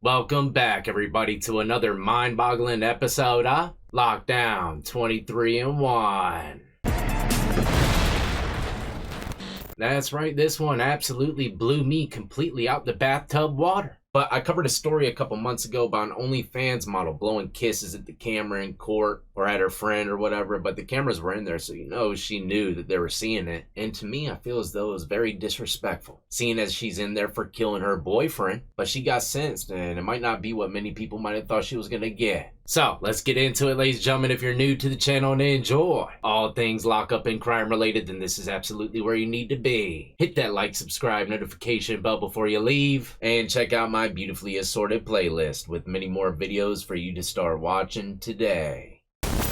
Welcome back, everybody, to another mind-boggling episode of Lockdown 23-in-1. That's right, this one absolutely blew me completely out the bathtub water. But I covered a story a couple months ago about an OnlyFans model blowing kisses at the camera in court or at her friend or whatever, but the cameras were in there, so she knew that they were seeing it. And to me, I feel as though it was very disrespectful, seeing as she's in there for killing her boyfriend, but she got sentenced, and it might not be what many people might have thought she was gonna get. So, let's get into it, ladies and gentlemen. If you're new to the channel and enjoy all things lockup and crime related, then this is absolutely where you need to be. Hit that like, subscribe, notification bell before you leave, and check out my beautifully assorted playlist with many more videos for you to start watching today.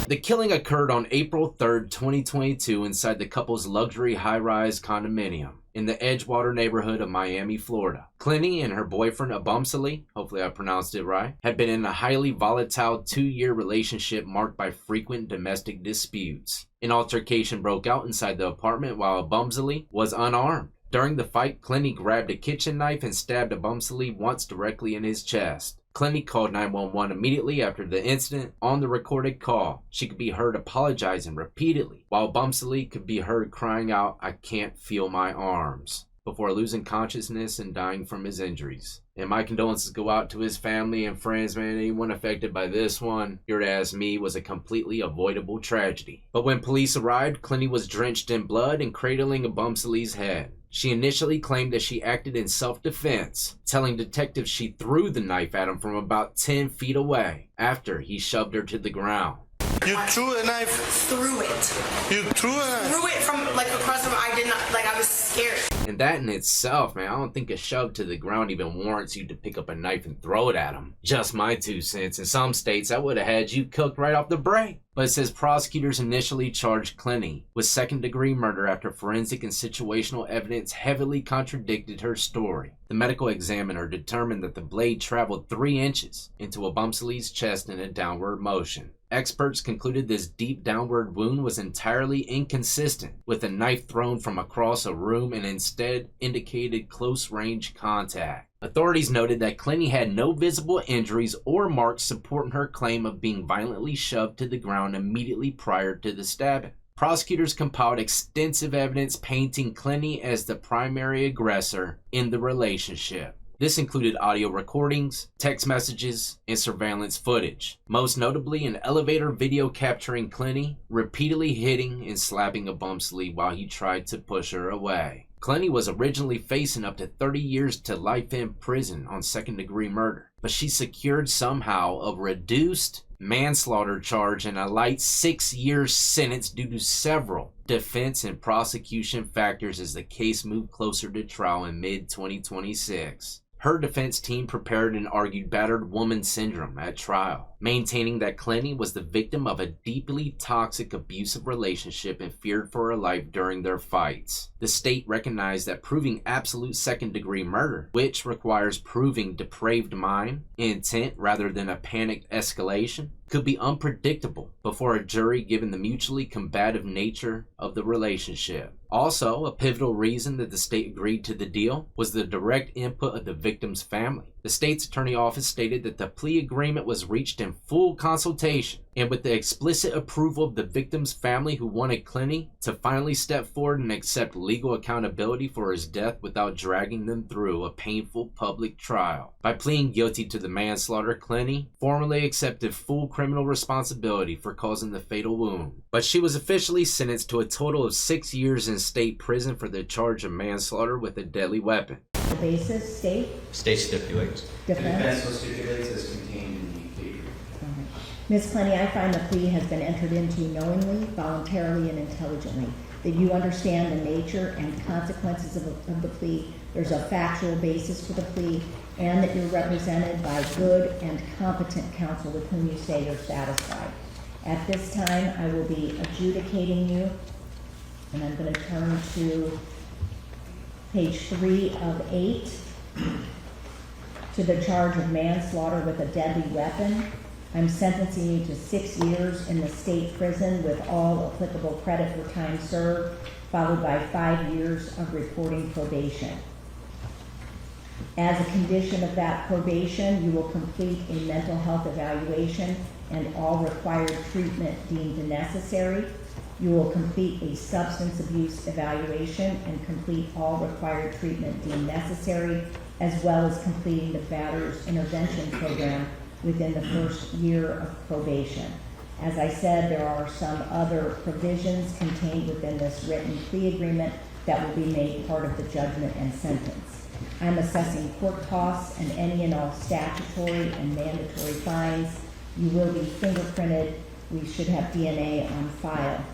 The killing occurred on April 3rd, 2022 inside the couple's luxury high-rise condominium in the Edgewater neighborhood of Miami, Florida. Clinty and her boyfriend Abumsali, hopefully I pronounced it right, had been in a highly volatile 2-year relationship marked by frequent domestic disputes. An altercation broke out inside the apartment while Abumsali was unarmed. During the fight, Clinty grabbed a kitchen knife and stabbed Abumsali once directly in his chest. Clinty called 911 immediately after the incident. On the recorded call, she could be heard apologizing repeatedly, while Abumsali could be heard crying out, "I can't feel my arms," before losing consciousness and dying from his injuries. And my condolences go out to his family and friends, man. Anyone affected by this one, if you were to ask me, was a completely avoidable tragedy. But when police arrived, Clinty was drenched in blood and cradling Abumsali's head. She initially claimed that she acted in self-defense, telling detectives she threw the knife at him from about 10 feet away after he shoved her to the ground. You threw a knife? Threw it. You threw a knife? Threw it from, across the room. I did not, I was scared. And that in itself, man, I don't think a shove to the ground even warrants you to pick up a knife and throw it at him. Just my 2 cents. In some states, I would have had you cooked right off the break. But it says prosecutors initially charged Clinty with second-degree murder after forensic and situational evidence heavily contradicted her story. The medical examiner determined that the blade traveled 3 inches into Abumsali's chest in a downward motion. Experts concluded this deep downward wound was entirely inconsistent with a knife thrown from across a room and instead indicated close-range contact. Authorities noted that Clinty had no visible injuries or marks supporting her claim of being violently shoved to the ground immediately prior to the stabbing. Prosecutors compiled extensive evidence painting Clinty as the primary aggressor in the relationship. This included audio recordings, text messages, and surveillance footage. Most notably, an elevator video capturing Clinty repeatedly hitting and slapping Abumsali while he tried to push her away. Clinty was originally facing up to 30 years to life in prison on second-degree murder, but she secured somehow a reduced manslaughter charge and a light 6-year sentence due to several defense and prosecution factors as the case moved closer to trial in mid-2026. Her defense team prepared and argued battered woman syndrome at trial, maintaining that Clinty was the victim of a deeply toxic, abusive relationship and feared for her life during their fights. The state recognized that proving absolute second-degree murder, which requires proving depraved mind, intent rather than a panicked escalation, could be unpredictable before a jury given the mutually combative nature of the relationship. Also, a pivotal reason that the state agreed to the deal was the direct input of the victim's family. The state's attorney office stated that the plea agreement was reached in full consultation and with the explicit approval of the victim's family, who wanted Clinty to finally step forward and accept legal accountability for his death without dragging them through a painful public trial. By pleading guilty to the manslaughter, Clinty formally accepted full criminal responsibility for causing the fatal wound. But she was officially sentenced to a total of 6 years in state prison for the charge of manslaughter with a deadly weapon. The basis, state? State stipulates. Defense will stipulate as contained in the plea. Ms. Clenny, I find the plea has been entered into knowingly, voluntarily, and intelligently. That you understand the nature and consequences of the plea, there's a factual basis for the plea, and that you're represented by good and competent counsel with whom you say you're satisfied. At this time, I will be adjudicating you, and I'm going to turn to page 3 of 8, to the charge of manslaughter with a deadly weapon. I'm sentencing you to 6 years in the state prison with all applicable credit for time served, followed by 5 years of reporting probation. As a condition of that probation, you will complete a mental health evaluation and all required treatment deemed necessary. You will complete a substance abuse evaluation and complete all required treatment deemed necessary, as well as completing the batter's intervention program within the first year of probation. As I said, there are some other provisions contained within this written plea agreement that will be made part of the judgment and sentence. I'm assessing court costs and any and all statutory and mandatory fines. You will be fingerprinted. We should have DNA on file.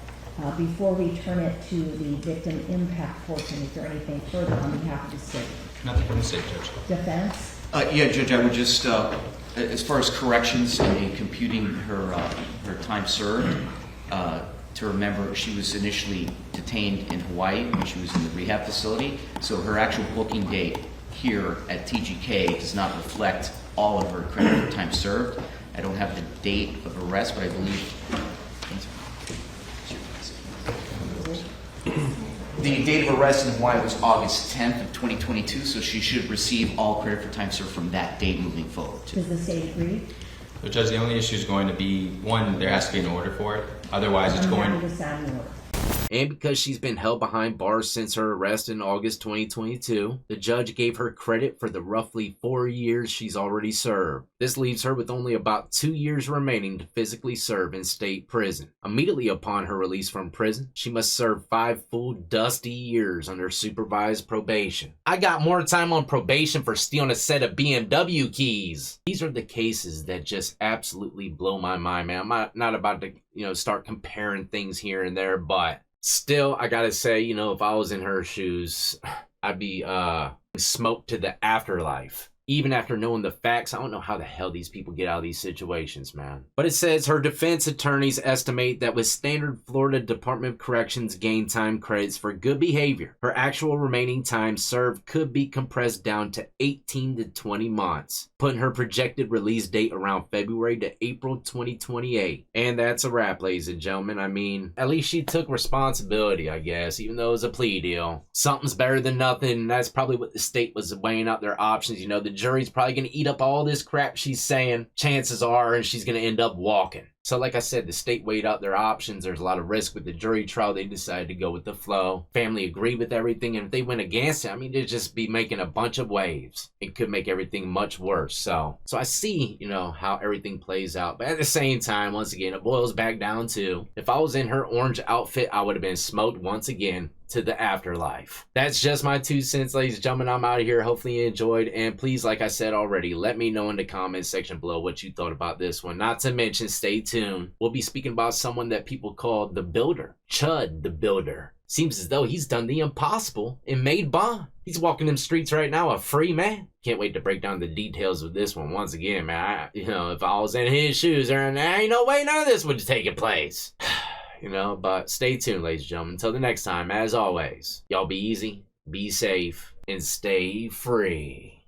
Before we turn it to the victim impact portion, is there anything further on behalf of the state? Nothing from the state, Judge. Defense? Yeah, Judge, I would just, as far as corrections and computing her time served, to remember she was initially detained in Hawaii when she was in the rehab facility, so her actual booking date here at TGK does not reflect all of her credit for time served. I don't have the date of arrest, but I believe the date of arrest in Hawaii was August 10th of 2022, so she should receive all credit for time served from that date moving forward. Does the state agree? So, Judge, the only issue is going to be, one, there has to be an order for it. Otherwise, it's I'm going happy to sign the order. And because she's been held behind bars since her arrest in August 2022, the judge gave her credit for the roughly 4 years she's already served. This leaves her with only about 2 years remaining to physically serve in state prison. Immediately upon her release from prison, she must serve 5 full dusty years under supervised probation. I got more time on probation for stealing a set of BMW keys. These are the cases that just absolutely blow my mind, man. I'm not about to, start comparing things here and there, but still, I gotta say, if I was in her shoes, I'd be smoked to the afterlife. Even after knowing the facts, I don't know how the hell these people get out of these situations, man. But it says her defense attorneys estimate that with standard Florida Department of Corrections gain time credits for good behavior, her actual remaining time served could be compressed down to 18 to 20 months, putting her projected release date around February to April 2028. And that's a wrap, ladies and gentlemen. I mean, at least she took responsibility, I guess, even though it was a plea deal. Something's better than nothing, and that's probably what the state was weighing out their options. The jury's probably going to eat up all this crap she's saying. Chances are, and she's going to end up walking. So like I said, the state weighed out their options. There's a lot of risk with the jury trial. They decided to go with the flow. Family agreed with everything. And if they went against it, they'd just be making a bunch of waves. It could make everything much worse. So I see, how everything plays out. But at the same time, once again, it boils back down to, if I was in her orange outfit, I would have been smoked once again to the afterlife. That's just my 2 cents, ladies and gentlemen. I'm out of here. Hopefully you enjoyed. And please, like I said already, let me know in the comment section below what you thought about this one. Not to mention, stay tuned. We'll be speaking about someone that people call the Builder. Chud the Builder. Seems as though he's done the impossible and made bond. He's walking them streets right now, a free man. Can't wait to break down the details of this one once again, man. If I was in his shoes, there ain't no way none of this would have taken place. But stay tuned, ladies and gentlemen. Until the next time, as always, y'all be easy, be safe, and stay free.